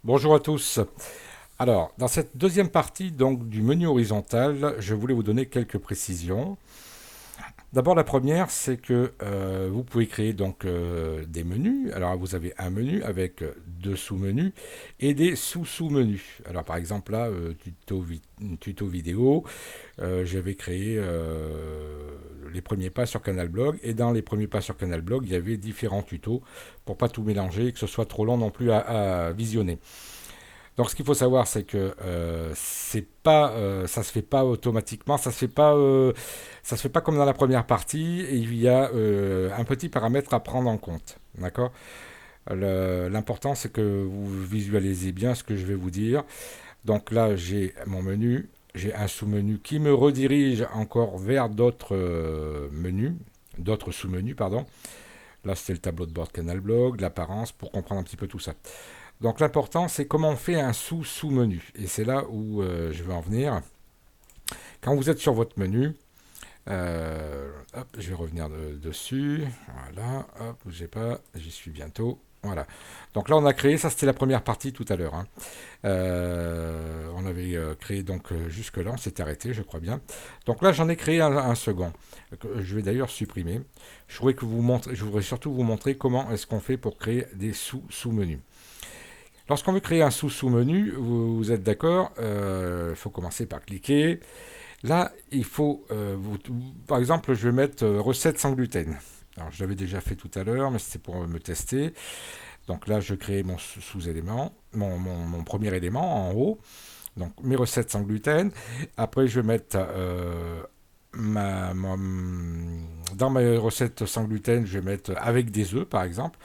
Bonjour à tous. Alors, dans cette deuxième partie donc du menu horizontal, je voulais vous donner quelques précisions. D'abord, la première, c'est que vous pouvez créer donc des menus. Alors, vous avez un menu avec deux sous-menus et des sous-sous-menus. Alors, par exemple, là, tuto vidéo, j'avais créé les premiers pas sur Canal Blog. Et dans les premiers pas sur Canal Blog, il y avait différents tutos pour pas tout mélanger et que ce soit trop long non plus à visionner. Donc ce qu'il faut savoir, c'est que ça se fait pas automatiquement, ça se fait pas comme dans la première partie. Et il y a un petit paramètre à prendre en compte, d'accord. L'important c'est que vous visualisez bien ce que je vais vous dire. Donc là, j'ai mon menu, j'ai un sous-menu qui me redirige encore vers d'autres menus, d'autres sous-menus, pardon. Là, c'était le tableau de bord Canal Blog, l'apparence, pour comprendre un petit peu tout ça. Donc l'important, c'est comment on fait un sous-sous-menu. Et c'est là où je vais en venir. Quand vous êtes sur votre menu, hop, je vais revenir dessus. Voilà, hop, bougez pas, j'y suis bientôt. Voilà. Donc là, on a créé, ça c'était la première partie tout à l'heure, hein. On avait créé donc jusque-là, on s'est arrêté, je crois bien. Donc là, j'en ai créé un second, que je vais d'ailleurs supprimer. Je voudrais surtout vous montrer comment est-ce qu'on fait pour créer des sous-sous-menus. Lorsqu'on veut créer un sous-sous-menu, vous êtes d'accord, il faut commencer par cliquer. Là, il faut, par exemple, je vais mettre recette sans gluten. Alors, je l'avais déjà fait tout à l'heure, mais c'était pour me tester. Donc là, je crée mon sous-élément, mon premier élément en haut. Donc mes recettes sans gluten. Après, je vais mettre dans mes recettes sans gluten, je vais mettre avec des œufs, par exemple.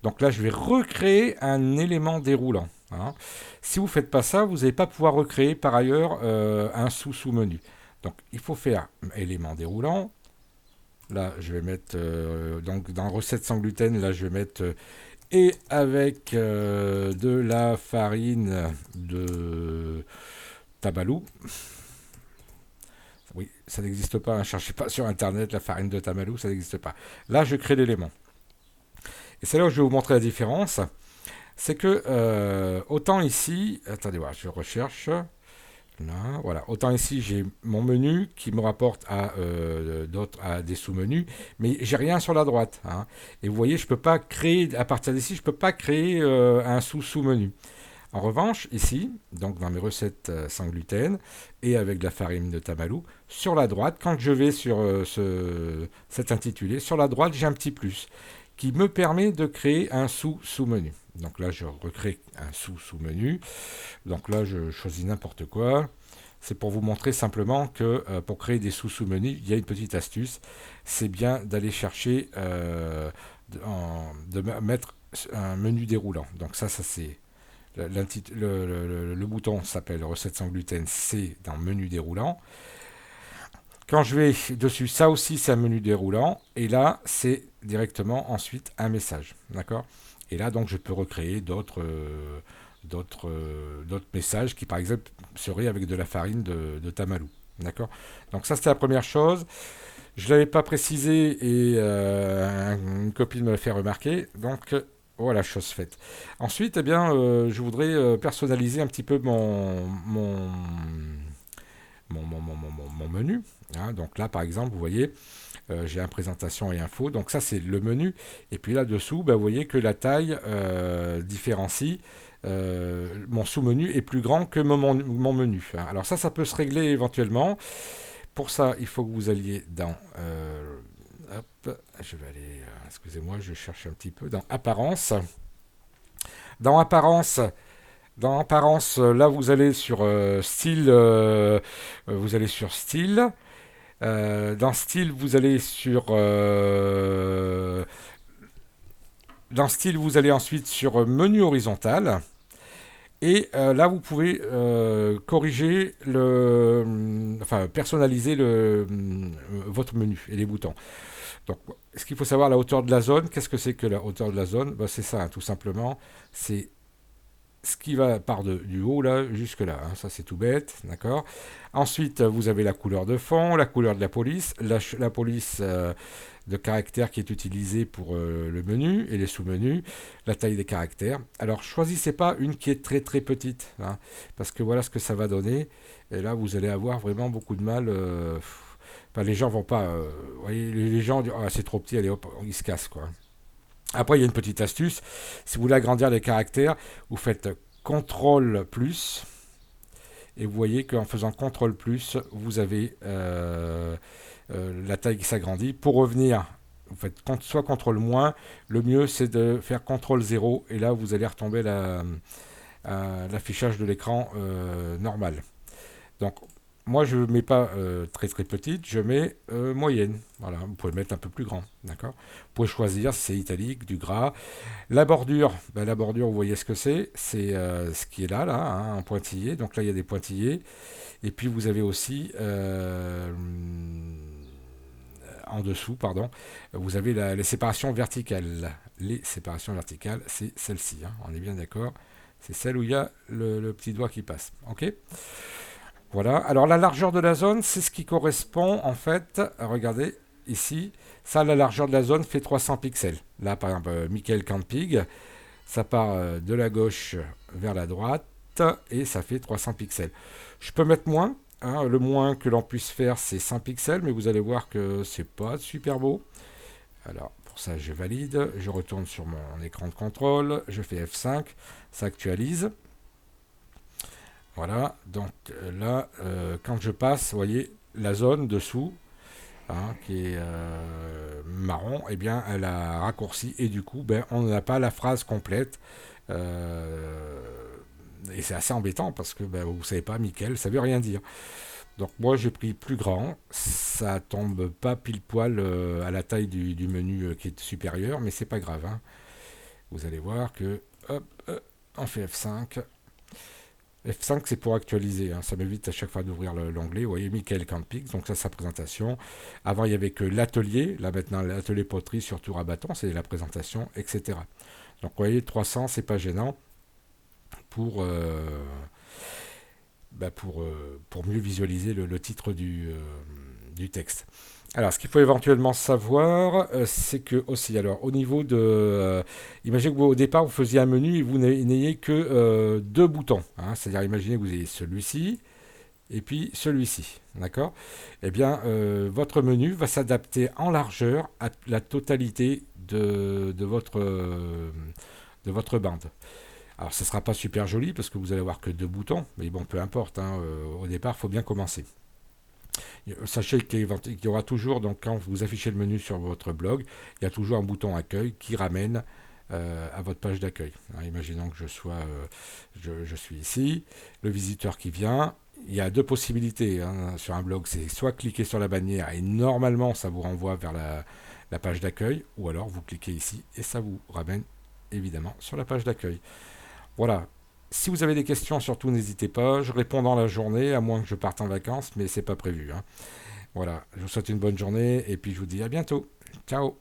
Donc là, je vais recréer un élément déroulant, hein. Si vous ne faites pas ça, vous n'allez pas pouvoir recréer par ailleurs un sous-sous-menu. Donc il faut faire élément déroulant. Là, je vais mettre, donc dans recette sans gluten, là, je vais mettre et avec de la farine de tamalou. Oui, ça n'existe pas, ne cherchez pas sur internet la farine de tamalou, ça n'existe pas. Là, je crée l'élément. Et c'est là où je vais vous montrer la différence. C'est que autant ici, attendez voir, je recherche. Là, voilà. Autant ici j'ai mon menu qui me rapporte à des sous-menus, mais j'ai rien sur la droite, hein. Et vous voyez, je peux pas créer à partir d'ici, je peux pas créer un sous-sous-menu. En revanche, ici, donc dans mes recettes sans gluten et avec de la farine de tamalou, sur la droite, quand je vais sur cet intitulé, sur la droite, j'ai un petit plus qui me permet de créer un sous-sous-menu. Donc là, je recrée un sous-sous-menu. Donc là, je choisis n'importe quoi. C'est pour vous montrer simplement que pour créer des sous-sous-menus, il y a une petite astuce. C'est bien d'aller chercher, de mettre un menu déroulant. Donc ça c'est le bouton s'appelle recette sans gluten, c'est dans menu déroulant. Quand je vais dessus, ça aussi c'est un menu déroulant. Et là, c'est directement ensuite un message. D'accord. Et là, donc, je peux recréer d'autres messages qui, par exemple, seraient avec de la farine de tamalou. D'accord. Donc ça, c'était la première chose. Je ne l'avais pas précisé et une copine me l'a fait remarquer. Donc voilà, chose faite. Ensuite, eh bien, je voudrais personnaliser un petit peu mon menu, hein. Donc là, par exemple, vous voyez, j'ai un présentation et info. Donc ça, c'est le menu. Et puis là-dessous, bah, vous voyez que la taille différencie. Mon sous-menu est plus grand que mon menu, hein. Alors ça peut se régler éventuellement. Pour ça, il faut que vous alliez dans... hop, je vais aller... excusez-moi, je cherche un petit peu. Dans Apparence. Dans Apparence, là, vous allez sur Style. Vous allez sur Style. Dans Style, vous allez sur... dans Style, vous allez ensuite sur Menu horizontal. Et là, vous pouvez corriger enfin, personnaliser votre menu et les boutons. Donc, ce qu'il faut savoir, la hauteur de la zone, qu'est-ce que c'est que la hauteur de la zone? Ben, c'est ça, hein, tout simplement. C'est ce qui va du haut là jusque là, hein. Ça, c'est tout bête, d'accord. Ensuite, vous avez la couleur de fond, la couleur de la police. La police, de caractères qui est utilisée pour le menu et les sous-menus, la taille des caractères. Alors choisissez pas une qui est très très petite, hein, parce que voilà ce que ça va donner. Et là, vous allez avoir vraiment beaucoup de mal. Enfin, les gens vont pas. Vous voyez, les gens disent ah, c'est trop petit, allez hop, ils se cassent quoi. Après, il y a une petite astuce. Si vous voulez agrandir les caractères, vous faites CTRL plus. Et vous voyez qu'en faisant CTRL plus, vous avez la taille qui s'agrandit. Pour revenir, vous faites soit CTRL moins. Le mieux, c'est de faire CTRL 0. Et là, vous allez retomber à l'affichage de l'écran normal. Donc, moi, je ne mets pas très très petite, je mets moyenne. Voilà, vous pouvez mettre un peu plus grand, d'accord. Vous pouvez choisir si c'est italique, du gras. La bordure, vous voyez ce que c'est. C'est ce qui est là, hein, en pointillé. Donc là, il y a des pointillés. Et puis vous avez aussi en dessous, pardon, vous avez les séparations verticales. Les séparations verticales, c'est celle-ci. Hein, on est bien d'accord. C'est celle où il y a le petit doigt qui passe. Ok. Voilà. Alors la largeur de la zone, c'est ce qui correspond en fait. Regardez ici. Ça, la largeur de la zone fait 300 pixels. Là, par exemple, Michael Camping, ça part de la gauche vers la droite et ça fait 300 pixels. Je peux mettre moins. Hein, le moins que l'on puisse faire, c'est 100 pixels, mais vous allez voir que c'est pas super beau. Alors, pour ça, je valide. Je retourne sur mon écran de contrôle. Je fais F5. Ça actualise. Voilà, donc là, quand je passe, vous voyez, la zone dessous, hein, qui est marron, eh bien, elle a raccourci et du coup, ben, on n'a pas la phrase complète. Euh, et c'est assez embêtant parce que ben, vous ne savez pas, Michael, ça veut rien dire. Donc moi, j'ai pris plus grand. Ça tombe pas pile poil à la taille du menu qui est supérieur, mais c'est pas grave. Hein. Vous allez voir que, hop, on fait F5. F5, c'est pour actualiser. Hein. Ça m'évite à chaque fois d'ouvrir l'onglet. Vous voyez, Michael Campix, donc ça, sa présentation. Avant, il n'y avait que l'atelier. Là, maintenant, l'atelier poterie sur tour à bâton, c'est la présentation, etc. Donc, vous voyez, 300, c'est pas gênant pour, pour mieux visualiser le titre du texte. Alors, ce qu'il faut éventuellement savoir, c'est que aussi, alors, au niveau de... imaginez que au départ, vous faisiez un menu et vous n'ayez que deux boutons. Hein, c'est-à-dire, imaginez que vous ayez celui-ci et puis celui-ci. D'accord. Eh bien, votre menu va s'adapter en largeur à la totalité de votre bande. Alors, ça ne sera pas super joli parce que vous allez avoir que deux boutons, mais bon, peu importe. Hein, au départ, il faut bien commencer. Sachez qu'il y aura toujours, donc quand vous affichez le menu sur votre blog, il y a toujours un bouton accueil qui ramène à votre page d'accueil. Hein, imaginons que je suis ici, le visiteur qui vient. Il y a deux possibilités hein, sur un blog, c'est soit cliquer sur la bannière et normalement ça vous renvoie vers la page d'accueil, ou alors vous cliquez ici et ça vous ramène évidemment sur la page d'accueil. Voilà. Si vous avez des questions, surtout n'hésitez pas. Je réponds dans la journée, à moins que je parte en vacances, mais c'est pas prévu. Hein. Voilà. Je vous souhaite une bonne journée et puis je vous dis à bientôt. Ciao.